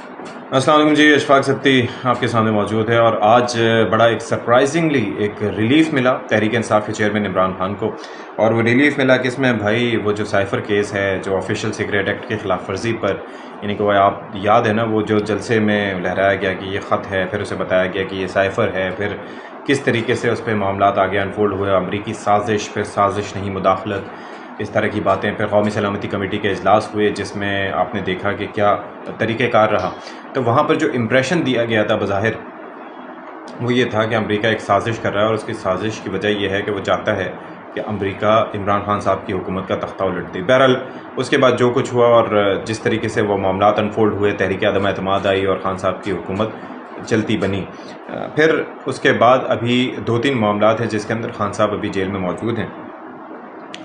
अस्सलाम वालेकुम जी, अशफाक सत्ती आपके सामने मौजूद है। और आज बड़ा एक सरप्राइजिंगली एक रिलीफ मिला तहरीक इंसाफ के चेयरमैन इमरान खान को। और वो रिलीफ मिला कि इसमें भाई वो जो साइफ़र केस है, जो ऑफिशियल सीक्रेट एक्ट के ख़िलाफ़ वर्जी पर, यानी कि वो आप याद है ना, वो जो जलसे में लहराया गया कि ये ख़त है, फिर उसे बताया गया कि ये साइफ़र है, फिर किस तरीके से उस पर मामलात आगे अनफोल्ड हुए, अमरीकी साजिश, फिर साजिश नहीं मुदाखलत, इस तरह की बातें। फिर कौमी सलामती कमेटी के इजलास हुए जिसमें आपने देखा कि क्या तरीक़ेकार रहा। तो वहाँ पर जो इम्प्रेशन दिया गया था बज़ाहिर, वो ये था कि अमेरिका एक साजिश कर रहा है, और उसकी साजिश की वजह यह है कि वो चाहता है कि अमेरिका इमरान खान साहब की हुकूमत का तख्ता उलट दे। बहरहाल उसके बाद जो कुछ हुआ और जिस तरीके से वो मामलात अनफोल्ड हुए, तहरीक अदम एतमाद आई और खान साहब की हुकूमत चलती बनी। फिर उसके बाद अभी 2-3 मामलात हैं जिसके अंदर खान साहब अभी जेल में मौजूद हैं।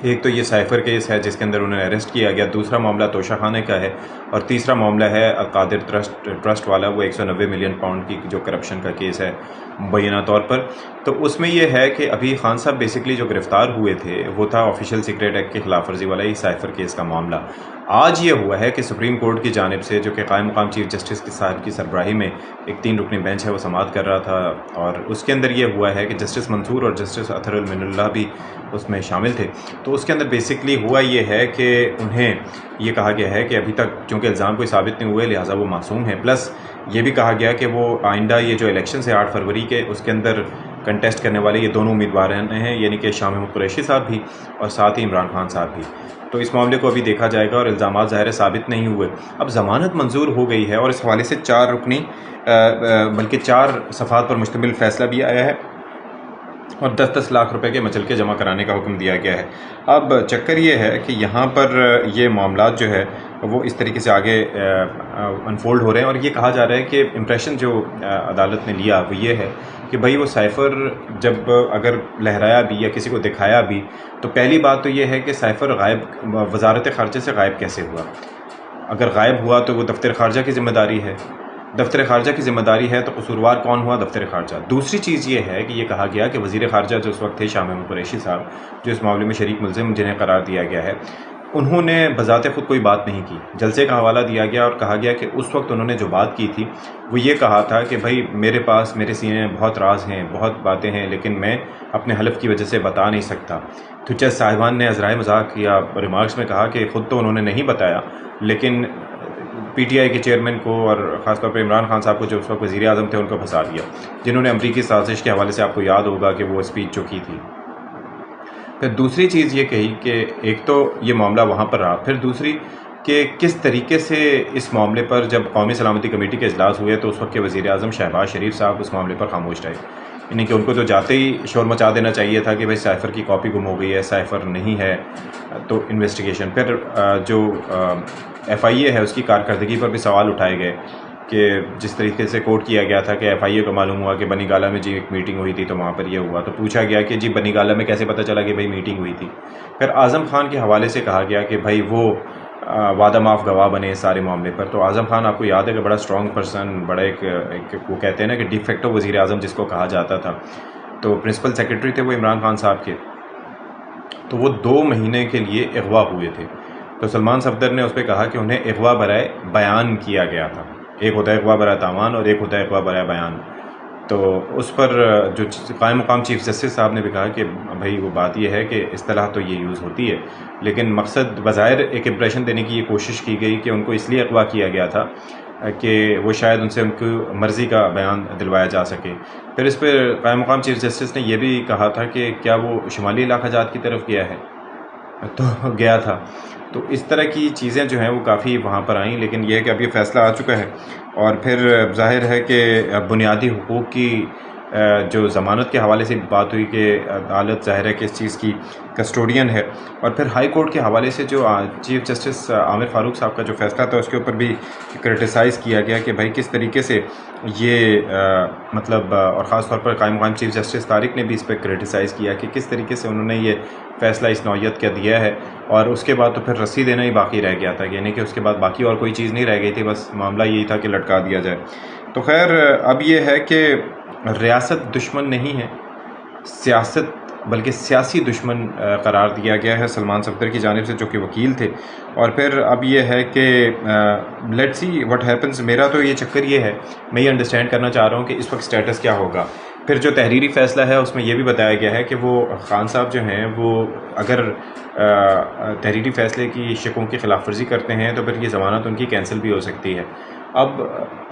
एक तो ये साइफ़र केस है जिसके अंदर उन्हें अरेस्ट किया गया, दूसरा मामला तोशा खाने का है, और तीसरा मामला है अकादिर ट्रस्ट वाला, वो 190 मिलियन पाउंड की जो करप्शन का केस है मुबैना तौर पर। तो उसमें ये है कि अभी खान साहब बेसिकली जो गिरफ़्तार हुए थे वो था ऑफिशियल सीक्रेट एक्ट की खिलाफ वर्जी वाला ही साइफ़र केस का मामला। आज ये हुआ है कि सुप्रीम कोर्ट की जानिब से, जो कि कायम मकाम चीफ जस्टिस की साहब की सरबराही में एक 3 रुकनी बेंच है, वो समाअत कर रहा था, और उसके अंदर ये हुआ है कि जस्टिस मंसूर और जस्टिस अतहरुल मिनुल्लाह भी उसमें शामिल थे। तो उसके अंदर बेसिकली हुआ ये है कि उन्हें ये कहा गया है कि अभी तक चूँकि इल्ज़ाम कोई साबित नहीं हुए, लिहाजा वो मासूम हैं। प्लस ये भी कहा गया कि वो आइंदा ये जो इलेक्शन है 8 फरवरी के, उसके अंदर कंटेस्ट करने वाले ये दोनों उम्मीदवार हैं, यानी कि शाह महमूद कुरैशी साहब भी और साथ ही इमरान खान साहब भी। तो इस मामले को अभी देखा जाएगा, और इल्ज़ामात ज़ाहिर है साबित नहीं हुए। अब ज़मानत मंजूर हो गई है और इस हवाले से 4 रुकनी बल्कि 4 सफ़हात पर मुश्तमिल फ़ैसला भी आया है, और 10-10 लाख रुपए के मचलके जमा कराने का हुक्म दिया गया है। अब चक्कर ये है कि यहाँ पर ये मामलात जो है वो इस तरीके से आगे अनफोल्ड हो रहे हैं, और ये कहा जा रहा है कि इम्प्रेशन जो अदालत ने लिया वो ये है कि भाई वो साइफ़र जब अगर लहराया भी या किसी को दिखाया भी, तो पहली बात तो ये है कि साइफ़र गायब वजारत ख़ारजा से गायब कैसे हुआ। अगर गायब हुआ तो वो दफ्तर ख़ारजा की ज़िम्मेदारी है, दफ्तर ख़ारजा की ज़िम्मेदारी है, तो कसूरवार कौन हुआ? दफ्तर ख़ारजा। दूसरी चीज़ ये है कि ये कहा गया कि वज़ीर ख़ारजा जो उस वक्त थे, शाह महमूद कुरैशी साहब, जो इस मामले में शरीक मुलज़िम जिन्हें करार दिया गया है, उन्होंने बज़ाते ख़ुद कोई बात नहीं की। जलसे का हवाला दिया गया और कहा गया कि उस वक्त उन्होंने जो बात की थी वो ये कहा था कि भाई मेरे पास मेरे सीने में बहुत राज हैं, बहुत बातें हैं, लेकिन मैं अपने हलफ की वजह से बता नहीं सकता। तो जज साहिबान ने अज़राए मज़ाक या रिमार्क्स में कहा कि ख़ुद तो उन्होंने नहीं बताया, लेकिन पीटीआई के चेयरमैन को और ख़ासतौर पर इमरान खान साहब को, जो उस वक्त वज़ीर आज़म थे, उनको फंसा दिया, जिन्होंने अमरीकी साजिश के हवाले से आपको याद होगा कि वो स्पीच जो की थी। फिर दूसरी चीज़ ये कही कि एक तो ये मामला वहाँ पर रहा, फिर दूसरी कि किस तरीके से इस मामले पर जब कौमी सलामती कमेटी के इजलास हुए तो उस वक्त के वज़ीर आज़म शहबाज शरीफ साहब उस मामले पर खामोश रहे। यानी कि उनको तो जाते ही शोर मचा देना चाहिए था कि भाई साइफ़र की कॉपी गुम हो गई है, साइफ़र नहीं है, तो इन्वेस्टिगेशन। फिर जो FIA है उसकी कारकर्दगी पर भी सवाल उठाए गए कि जिस तरीके से कोट किया गया था कि FIA को मालूम हुआ कि बनी गाला में जी एक मीटिंग हुई थी, तो वहाँ पर यह हुआ। तो पूछा गया कि जी बनी गाला में कैसे पता चला कि भाई मीटिंग हुई थी। फिर आज़म खान के हवाले से कहा गया कि भाई वो वादा माफ़ गवाह बने इस सारे मामले पर। तो आज़म खान आपको याद है कि बड़ा स्ट्रॉन्ग पर्सन, बड़ा एक वो कहते हैं ना कि डिफेक्टो वज़ीर आज़म जिसको कहा जाता था, तो प्रिंसिपल सेक्रेटरी थे वो इमरान खान साहब के। तो वो 2 महीने के लिए अगवा हुए थे। तो सलमान सफदर ने उस पर कहा कि उन्हें अगवा बराए बयान किया गया था। एक होता है अगवा बराए तावान और एक होता है अगवा बराए बयान। तो उस पर जो कायम मकाम चीफ जस्टिस साहब ने भी कहा कि भाई वो बात ये है कि इस्तिलाह तो ये यूज़ होती है, लेकिन मकसद बज़ाहिर एक इम्प्रेशन देने की ये कोशिश की गई कि उनको इसलिए अगवा किया गया था कि वो शायद उनसे उनकी मर्ज़ी का बयान दिलवाया जा सके। फिर इस पर कायम मकाम चीफ जस्टिस ने यह भी कहा था कि क्या वो शुमाली इलाका जात की तरफ गया है, तो गया था। तो इस तरह की चीज़ें जो हैं वो काफ़ी वहाँ पर आईं, लेकिन यह है कि अब ये फ़ैसला आ चुका है, और फिर ज़ाहिर है कि बुनियादी हुकूक की जो ज़मानत के हवाले से बात हुई कि अदालत ज़ाहिर है कि इस चीज़ की कस्टोडियन है, और फिर हाई कोर्ट के हवाले से जो चीफ जस्टिस आमिर फ़ारूक साहब का जो फ़ैसला था उसके ऊपर भी क्रिटिसाइज़ किया गया कि भाई किस तरीके से ये मतलब और ख़ास तौर पर कायम मकाम चीफ जस्टिस तारिक ने भी इस पर क्रिटिसाइज़ किया कि किस तरीके से उन्होंने ये फ़ैसला इस नौयत का दिया है, और उसके बाद तो फिर रस्सी देना ही बाकी रह गया था, यानी कि उसके बाद बाकी और कोई चीज़ नहीं रह गई थी, बस मामला यही था कि लटका दिया जाए। तो खैर अब ये है कि रियासत दुश्मन नहीं है, सियासत بلکہ سیاسی دشمن قرار دیا گیا ہے سلمان صفدر کی جانب سے، جو کہ وکیل تھے. اور پھر اب یہ ہے کہ لیٹ سی واٹ ہیپنس. میرا تو یہ چکر یہ ہے، میں یہ انڈرسٹینڈ کرنا چاہ رہا ہوں کہ اس وقت سٹیٹس کیا ہوگا. پھر جو تحریری فیصلہ ہے اس میں یہ بھی بتایا گیا ہے کہ وہ خان صاحب جو ہیں وہ اگر تحریری فیصلے کی شکوں کی خلاف ورزی کرتے ہیں تو پھر یہ ضمانت ان کی کینسل بھی ہو سکتی ہے. اب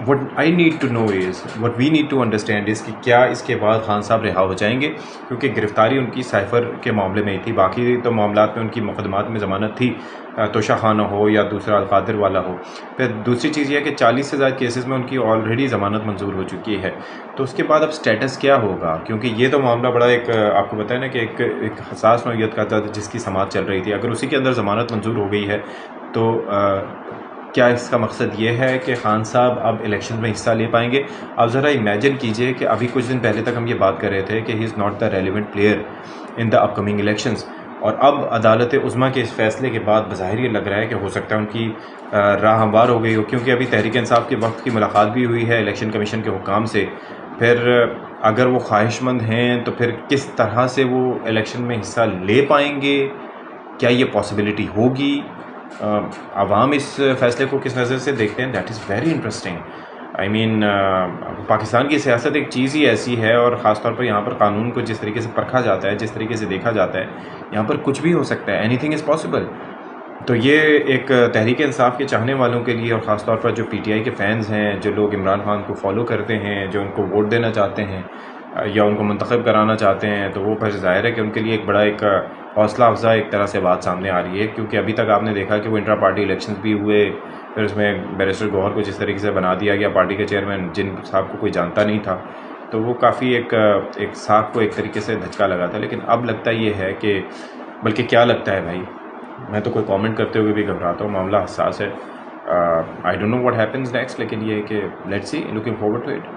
what I need to know is what we need to understand is کہ کیا اس کے بعد خان صاحب رہا ہو جائیں گے، کیونکہ گرفتاری ان کی سائفر کے معاملے میں ہی تھی. باقی تو معاملات میں ان کی مقدمات میں ضمانت تھی، توشہ خانہ ہو یا دوسرا القادر والا ہو. پھر دوسری چیز یہ ہے کہ 40 سے زائد کیسز میں ان کی آلریڈی ضمانت منظور ہو چکی ہے. تو اس کے بعد اب سٹیٹس کیا ہوگا، کیونکہ یہ تو معاملہ بڑا ایک آپ کو بتائیں نا کہ ایک حساس نوعیت کا تھا جس کی سماعت چل رہی تھی. اگر اسی کے اندر ضمانت منظور ہو گئی ہے تو کیا اس کا مقصد یہ ہے کہ خان صاحب اب الیکشن میں حصہ لے پائیں گے؟ آپ ذرا امیجن کیجئے کہ ابھی کچھ دن پہلے تک ہم یہ بات کر رہے تھے کہ he is not the relevant player in the upcoming elections, اور اب عدالت عظمیٰ کے اس فیصلے کے بعد بظاہر یہ لگ رہا ہے کہ ہو سکتا ہے ان کی راہ ہموار ہو گئی ہو، کیونکہ ابھی تحریک انصاف کے وقت کی ملاقات بھی ہوئی ہے الیکشن کمیشن کے حکام سے. پھر اگر وہ خواہش مند ہیں تو پھر کس طرح سے وہ الیکشن میں حصہ لے پائیں گے؟ کیا یہ پاسبلٹی ہوگی؟ عوام اس فیصلے کو کس نظر سے دیکھتے ہیں؟ That is very interesting. I mean Pakistan کی سیاست ایک چیز ہی ایسی ہے، اور خاص طور پر یہاں پر قانون کو جس طریقے سے پرکھا جاتا ہے، جس طریقے سے دیکھا جاتا ہے، یہاں پر کچھ بھی ہو سکتا ہے. Any thing is possible. تو یہ ایک تحریک انصاف کے چاہنے والوں کے لیے، اور خاص طور پر جو پی ٹی آئی کے فینز ہیں، جو لوگ عمران خان کو فالو کرتے ہیں، جو ان کو ووٹ دینا چاہتے ہیں یا ان کو منتخب کرانا چاہتے ہیں، تو وہ پھر ظاہر ہے کہ ان کے لیے ایک بڑا ایک حوصلہ افزا ایک طرح سے بات سامنے آ رہی ہے. کیونکہ ابھی تک آپ نے دیکھا کہ وہ انٹرا پارٹی الیکشنز بھی ہوئے، پھر اس میں بیرسٹر گوہر کو جس طریقے سے بنا دیا گیا پارٹی کے چیئرمین، جن صاحب کو کوئی جانتا نہیں تھا، تو وہ کافی ایک ساکھ کو ایک طریقے سے دھچکا لگا تھا. لیکن اب لگتا یہ ہے کہ بلکہ کیا لگتا ہے بھائی، میں تو کوئی کامنٹ کرتے ہوئے بھی گھبراتا ہوں، معاملہ حساس ہے. I don't know what happens next, لیکن یہ ہے کہ let's see, looking forward to it.